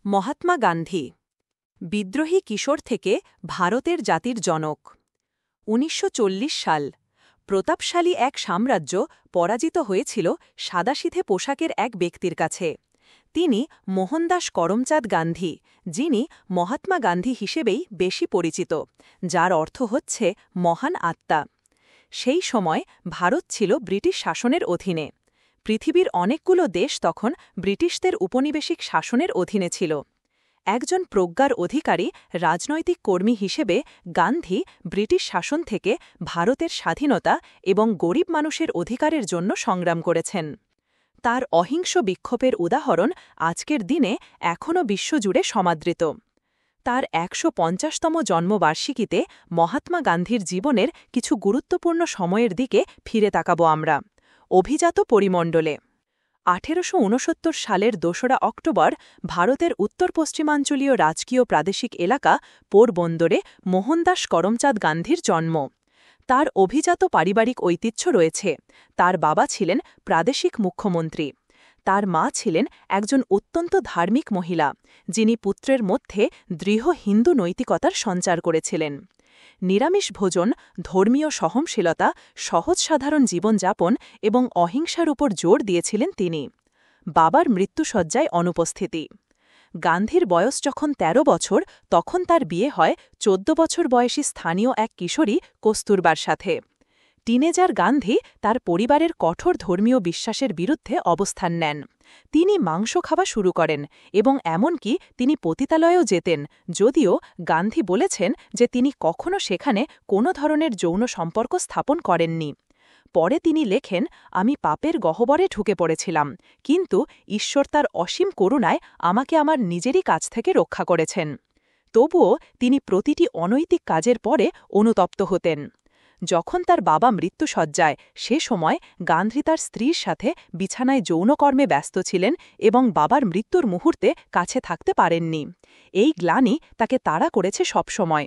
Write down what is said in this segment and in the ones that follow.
মহাত্মা গান্ধী বিদ্রোহী কিশোর থেকে ভারতের জাতির জনক ১৯৪০ সাল প্রতাপশালী এক সাম্রাজ্য পরাজিত হয়েছিল সাদাসিধে পোশাকের এক ব্যক্তির কাছে। তিনি মোহনদাস করমচাঁদ গান্ধী, যিনি মহাত্মা গান্ধী হিসেবেই বেশি পরিচিত, যার অর্থ হচ্ছে মহান আত্মা। সেই সময় ভারত ছিল ব্রিটিশ শাসনের অধীনে। পৃথিবীর অনেকগুলো দেশ তখন ব্রিটিশদের উপনিবেশিক শাসনের অধীনে ছিল। একজন প্রজ্ঞার অধিকারী রাজনৈতিক কর্মী হিসেবে গান্ধী ব্রিটিশ শাসন থেকে ভারতের স্বাধীনতা এবং গরিব মানুষের অধিকারের জন্য সংগ্রাম করেছেন। তার অহিংস বিক্ষোভের উদাহরণ আজকের দিনে এখনও বিশ্বজুড়ে সমাদৃত। তার ১৫০তম জন্মবার্ষিকীতে মহাত্মা গান্ধীর জীবনের কিছু গুরুত্বপূর্ণ সময়ের দিকে ফিরে তাকাব আমরা। অভিজাত পরিমণ্ডলে ১৮৬৯ সালের ২রা অক্টোবর ভারতের উত্তর পশ্চিমাঞ্চলীয় রাজকীয় প্রাদেশিক এলাকা পোরবন্দরে মোহনদাস করমচাঁদ গান্ধীর জন্ম। তার অভিজাত পারিবারিক ঐতিহ্য রয়েছে। তার বাবা ছিলেন প্রাদেশিক মুখ্যমন্ত্রী। তার মা ছিলেন একজন অত্যন্ত ধার্মিক মহিলা, যিনি পুত্রের মধ্যে দৃঢ় হিন্দু নৈতিকতার সঞ্চার করেছিলেন। নিরামিষ ভোজন, ধর্মীয় সহনশীলতা, সহজ সাধারণ জীবনযাপন এবং অহিংসার উপর জোর দিয়েছিলেন তিনি। বাবার মৃত্যুশয্যায় অনুপস্থিতি। গান্ধীর বয়স যখন ১৩ বছর, তখন তার বিয়ে হয় ১৪ বছর বয়সী স্থানীয় এক কিশোরী কস্তুরবার সাথে। টিনেজার গান্ধী তার পরিবারের কঠোর ধর্মীয় বিশ্বাসের বিরুদ্ধে অবস্থান নেন। তিনি মাংস খাওয়া শুরু করেন এবং এমনকি তিনি পতিতালয়েও যেতেন, যদিও গান্ধী বলেছেন যে তিনি কখনও সেখানে কোনো ধরনের যৌন সম্পর্ক স্থাপন করেননি। পরে তিনি লেখেন, আমি পাপের গহ্বরে ঢুকে পড়েছিলাম, কিন্তু ঈশ্বর তার অসীম করুণায় আমাকে আমার নিজেরই কাছ থেকে রক্ষা করেছেন। তবুও তিনি প্রতিটি অনৈতিক কাজের পরে অনুতপ্ত হতেন। যখন তার বাবা মৃত্যুশয্যায়, সে সময় গান্ধী তার স্ত্রীর সাথে বিছানায় যৌনকর্মে ব্যস্ত ছিলেন এবং বাবার মৃত্যুর মুহূর্তে কাছে থাকতে পারেননি। এই গ্লানি তাকে তাড়া করেছে সবসময়।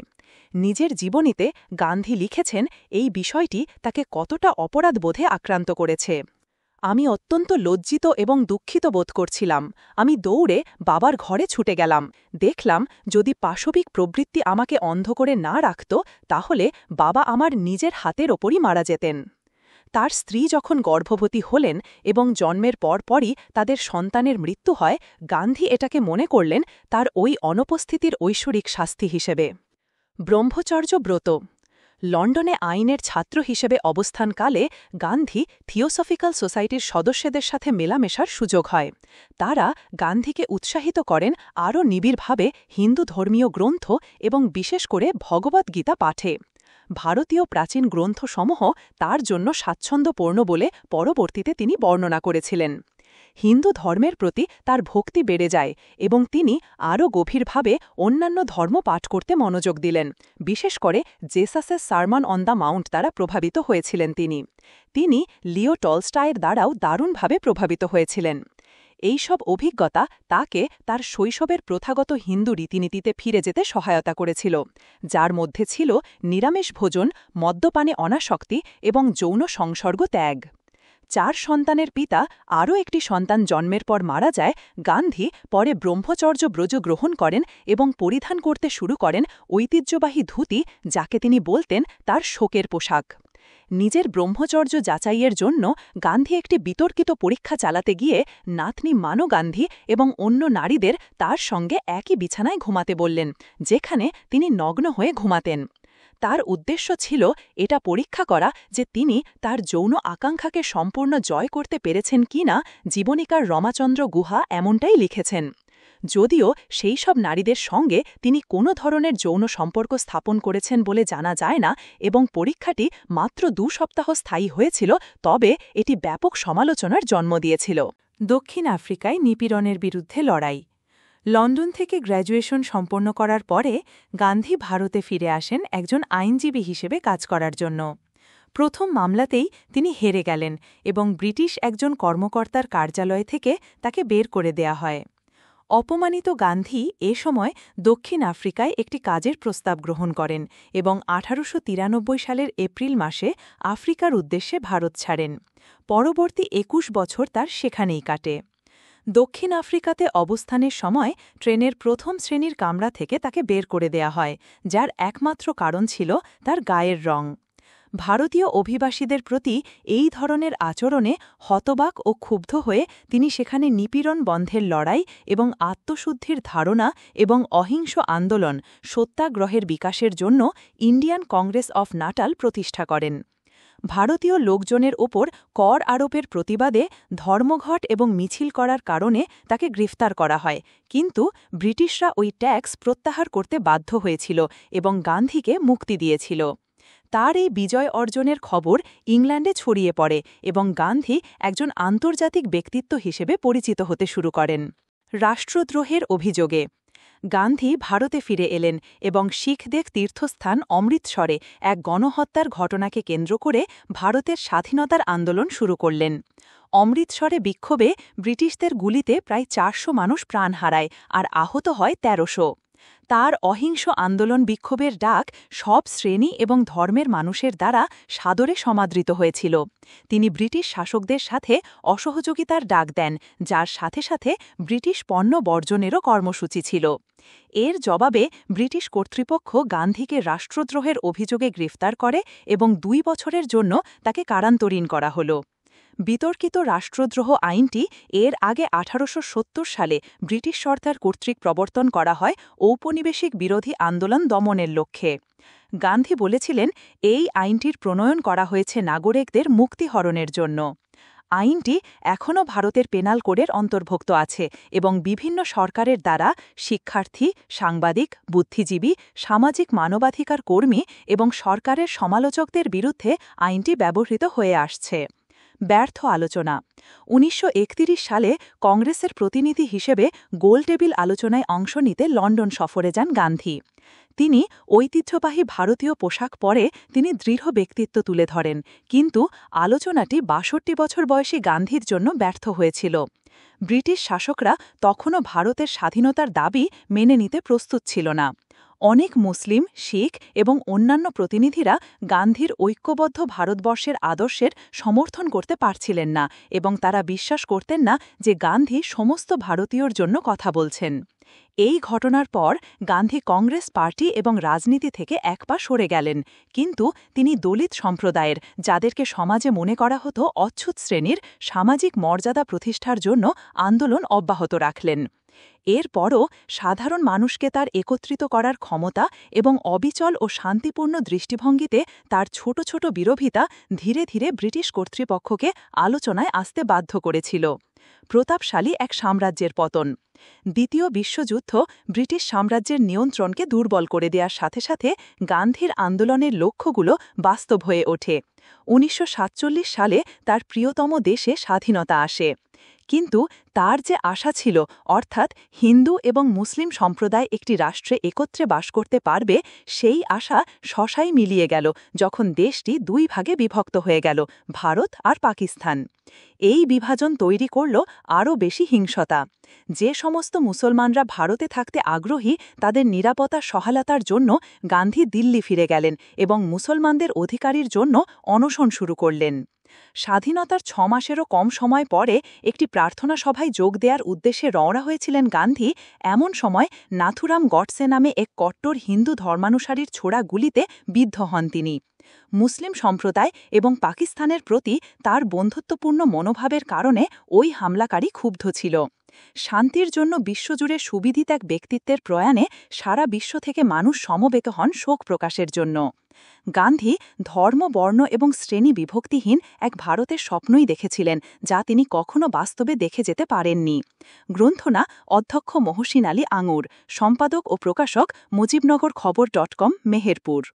নিজের জীবনীতে গান্ধী লিখেছেন এই বিষয়টি তাকে কতটা অপরাধবোধে আক্রান্ত করেছে। আমি অত্যন্ত লজ্জিত এবং দুঃখিত বোধ করছিলাম। আমি দৌড়ে বাবার ঘরে ছুটে গেলাম। দেখলাম যদি পাশবিক প্রবৃত্তি আমাকে অন্ধ করে না রাখত, তাহলে বাবা আমার নিজের হাতের ওপরই মারা যেতেন। তার স্ত্রী যখন গর্ভবতী হলেন এবং জন্মের পরপরই তাদের সন্তানের মৃত্যু হয়, গান্ধী এটাকে মনে করলেন তার ওই অনুপস্থিতির ঐশ্বরিক শাস্তি হিসেবে। ব্রহ্মচর্য ব্রত। লন্ডনে আইনের ছাত্র হিসেবে অবস্থানকালে গান্ধী থিওসফিক্যাল সোসাইটির সদস্যদের সাথে মেলামেশার সুযোগ হয়। তারা গান্ধীকে উৎসাহিত করেন আরও নিবিড়ভাবে হিন্দু ধর্মীয় গ্রন্থ এবং বিশেষ করে ভগবদ্গীতা পাঠে। ভারতীয় প্রাচীন গ্রন্থসমূহ তার জন্য স্বাচ্ছন্দ্যপূর্ণ বলে পরবর্তীতে তিনি বর্ণনা করেছিলেন। হিন্দু ধর্মের প্রতি তার ভক্তি বেড়ে যায় এবং তিনি আরও গভীরভাবে অন্যান্য ধর্ম পাঠ করতে মনোযোগ দিলেন। বিশেষ করে জেসাসের সারমন অন দ্য মাউন্ট দ্বারা প্রভাবিত হয়েছিলেন তিনি লিও টলস্টয়ের দ্বারাও দারুণভাবে প্রভাবিত হয়েছিলেন। এইসব অভিজ্ঞতা তাকে তার শৈশবের প্রথাগত হিন্দু রীতিনীতিতে ফিরে যেতে সহায়তা করেছিল, যার মধ্যে ছিল নিরামিষ ভোজন, মদ্যপানে অনাসক্তি এবং যৌন সংসর্গ ত্যাগ। ৪ সন্তানের পিতা আরও একটি সন্তান জন্মের পর মারা যায়। গান্ধী পরে ব্রহ্মচর্য ব্রজ গ্রহণ করেন এবং পরিধান করতে শুরু করেন ঐতিহ্যবাহী ধুতি, যাকে তিনি বলতেন তার শোকের পোশাক। নিজের ব্রহ্মচর্য যাচাইয়ের জন্য গান্ধী একটি বিতর্কিত পরীক্ষা চালাতে গিয়ে নাতনি মানো গান্ধী এবং অন্য নারীদের তার সঙ্গে একই বিছানায় ঘুমাতে বললেন, যেখানে তিনি নগ্ন হয়ে ঘুমাতেন। তার উদ্দেশ্য ছিল এটা পরীক্ষা করা যে তিনি তার যৌন আকাঙ্ক্ষাকে সম্পূর্ণ জয় করতে পেরেছেন কিনা। জীবনীকার রমাচন্দ্র গুহা এমনটাই লিখেছেন। যদিও সেই সব নারীদের সঙ্গে তিনি কোনো ধরনের যৌন সম্পর্ক স্থাপন করেছেন বলে জানা যায় না এবং পরীক্ষাটি মাত্র ২ সপ্তাহ স্থায়ী হয়েছিল, তবে এটি ব্যাপক সমালোচনার জন্ম দিয়েছিল। দক্ষিণ আফ্রিকায় নিপীড়নের বিরুদ্ধে লড়াই। লন্ডন থেকে গ্র্যাজুয়েশন সম্পন্ন করার পরে গান্ধী ভারতে ফিরে আসেন একজন আইনজীবী হিসেবে কাজ করার জন্য। প্রথম মামলাতেই তিনি হেরে গেলেন এবং ব্রিটিশ একজন কর্মকর্তার কার্যালয় থেকে তাকে বের করে দেয়া হয়। অপমানিত গান্ধী এ সময় দক্ষিণ আফ্রিকায় একটি কাজের প্রস্তাব গ্রহণ করেন এবং ১৮৯৩ সালের এপ্রিল মাসে আফ্রিকার উদ্দেশ্যে ভারত ছাড়েন। পরবর্তী ২১ বছর তার সেখানেই কাটে। দক্ষিণ আফ্রিকাতে অবস্থানের সময় ট্রেনের প্রথম শ্রেণীর কামরা থেকে তাকে বের করে দেয়া হয়, যার একমাত্র কারণ ছিল তার গায়ের রং। ভারতীয় অভিবাসীদের প্রতি এই ধরনের আচরণে হতবাক ও ক্ষুব্ধ হয়ে তিনি সেখানে নিপীড়ন বন্ধের লড়াই এবং আত্মশুদ্ধির ধারণা এবং অহিংস আন্দোলন সত্যাগ্রহের বিকাশের জন্য ইন্ডিয়ান কংগ্রেস অফ নাটাল প্রতিষ্ঠা করেন। ভারতীয় লোকজনের ওপর কর আরোপের প্রতিবাদে ধর্মঘট এবং মিছিল করার কারণে তাকে গ্রেফতার করা হয়, কিন্তু ব্রিটিশরা ওই ট্যাক্স প্রত্যাহার করতে বাধ্য হয়েছিল এবং গান্ধীকে মুক্তি দিয়েছিল। তার এই বিজয় অর্জনের খবর ইংল্যান্ডে ছড়িয়ে পড়ে এবং গান্ধী একজন আন্তর্জাতিক ব্যক্তিত্ব হিসেবে পরিচিত হতে শুরু করেন। রাষ্ট্রদ্রোহের অভিযোগে গান্ধী ভারতে ফিরে এলেন এবং শিখদের তীর্থস্থান অমৃতসরে এক গণহত্যার ঘটনাকে কেন্দ্র করে ভারতের স্বাধীনতার আন্দোলন শুরু করলেন। অমৃতসরে বিক্ষোভে ব্রিটিশদের গুলিতে প্রায় ৪০০ মানুষ প্রাণ হারায় আর আহত হয় ১৩০০। তার অহিংস আন্দোলন বিক্ষোভের ডাক সব শ্রেণী এবং ধর্মের মানুষের দ্বারা সাদরে সমাদৃত হয়েছিল। তিনি ব্রিটিশ শাসকদের সাথে অসহযোগিতার ডাক দেন, যার সাথে সাথে ব্রিটিশ পণ্য বর্জনেরও কর্মসূচি ছিল। এর জবাবে ব্রিটিশ কর্তৃপক্ষ গান্ধীকে রাষ্ট্রদ্রোহের অভিযোগে গ্রেফতার করে এবং ২ বছরের জন্য তাকে কারান্তরীণ করা হল। বিতর্কিত রাষ্ট্রদ্রোহ আইনটি এর আগে ১৮৭০ সালে ব্রিটিশ সরকার কর্তৃক প্রবর্তন করা হয় ঔপনিবেশিক বিরোধী আন্দোলন দমনের লক্ষ্যে। গান্ধী বলেছিলেন, এই আইনটির প্রণয়ন করা হয়েছে নাগরিকদের মুক্তিহরণের জন্য। আইনটি এখনও ভারতের পেনাল কোডের অন্তর্ভুক্ত আছে এবং বিভিন্ন সরকারের দ্বারা শিক্ষার্থী, সাংবাদিক, বুদ্ধিজীবী, সামাজিক মানবাধিকার কর্মী এবং সরকারের সমালোচকদের বিরুদ্ধে আইনটি ব্যবহৃত হয়ে আসছে। ব্যর্থ আলোচনা ১৯৩১ সালে কংগ্রেসের প্রতিনিধি হিসেবে গোলটেবিল আলোচনায় অংশ নিতে লন্ডন সফরে যান গান্ধী। তিনি ঐতিহ্যবাহী ভারতীয় পোশাক পরে তিনি দৃঢ় ব্যক্তিত্ব তুলে ধরেন, কিন্তু আলোচনাটি ৬২ বছর বয়সী গান্ধীর জন্য ব্যর্থ হয়েছিল। ব্রিটিশ শাসকরা তখনও ভারতের স্বাধীনতার দাবি মেনে নিতে প্রস্তুত ছিল না। অনেক মুসলিম, শিখ এবং অন্যান্য প্রতিনিধিরা গান্ধীর ঐক্যবদ্ধ ভারতবর্ষের আদর্শের সমর্থন করতে পারছিলেন না এবং তারা বিশ্বাস করতেন না যে গান্ধী সমস্ত ভারতীয়র জন্য কথা বলছেন। এই ঘটনার পর গান্ধী কংগ্রেস পার্টি এবং রাজনীতি থেকে এক পা সরে গেলেন, কিন্তু তিনি দলিত সম্প্রদায়ের, যাদেরকে সমাজে মনে করা হতো অচ্ছুত শ্রেণীর, সামাজিক মর্যাদা প্রতিষ্ঠার জন্য আন্দোলন অব্যাহত রাখলেন। এরপরও সাধারণ মানুষকে তার একত্রিত করার ক্ষমতা এবং অবিচল ও শান্তিপূর্ণ দৃষ্টিভঙ্গিতে তার ছোট ছোট বিরোধিতা ধীরে ধীরে ব্রিটিশ কর্তৃপক্ষকে আলোচনায় আসতে বাধ্য করেছিল। প্রতাপশালী এক সাম্রাজ্যের পতন। দ্বিতীয় বিশ্বযুদ্ধ ব্রিটিশ সাম্রাজ্যের নিয়ন্ত্রণকে দুর্বল করে দেওয়ার সাথে সাথে গান্ধীর আন্দোলনের লক্ষ্যগুলো বাস্তব হয়ে ওঠে। ১৯৪৭ সালে তার প্রিয়তম দেশে স্বাধীনতা আসে, কিন্তু তার যে আশা ছিল, অর্থাৎ হিন্দু এবং মুসলিম সম্প্রদায় একটি রাষ্ট্রে একত্রে বাস করতে পারবে, সেই আশা শশায় মিলিয়ে গেল যখন দেশটি ২ ভাগে বিভক্ত হয়ে গেল, ভারত আর পাকিস্তান। এই বিভাজন তৈরি করল আরও বেশি হিংসতা। যে সমস্ত মুসলমানরা ভারতে থাকতে আগ্রহী, তাদের নিরাপত্তা সহায়তার জন্য গান্ধী দিল্লি ফিরে গেলেন এবং মুসলমানদের অধিকারের জন্য অনশন শুরু করলেন। স্বাধীনতার ৬ মাসেরও কম সময় পরে একটি প্রার্থনা সভায় যোগ দেওয়ার উদ্দেশ্যে রওনা হয়েছিলেন গান্ধী। এমন সময় নাথুরাম গডসে নামে এক কট্টর হিন্দু ধর্মানুসারীর ছোড়া গুলিতে বিদ্ধ হন তিনি। মুসলিম সম্প্রদায় এবং পাকিস্তানের প্রতি তার বন্ধুত্বপূর্ণ মনোভাবের কারণে ওই হামলাকারী ক্ষুব্ধ ছিল। শান্তির জন্য বিশ্বজুড়ে সুবিদিত এক ব্যক্তিত্বের প্রয়াণে সারা বিশ্ব থেকে মানুষ সমবেত হন শোক প্রকাশের জন্য। গান্ধী ধর্ম, বর্ণ এবং শ্রেণী বিভক্তিহীন এক ভারতের স্বপ্নই দেখেছিলেন, যা তিনি কখনো বাস্তবে দেখে যেতে পারেননি। গ্রন্থনা অধ্যক্ষ মহসিন আলী আঙুর, সম্পাদক ও প্রকাশক মুজিবনগর খবর.com, মেহেরপুর।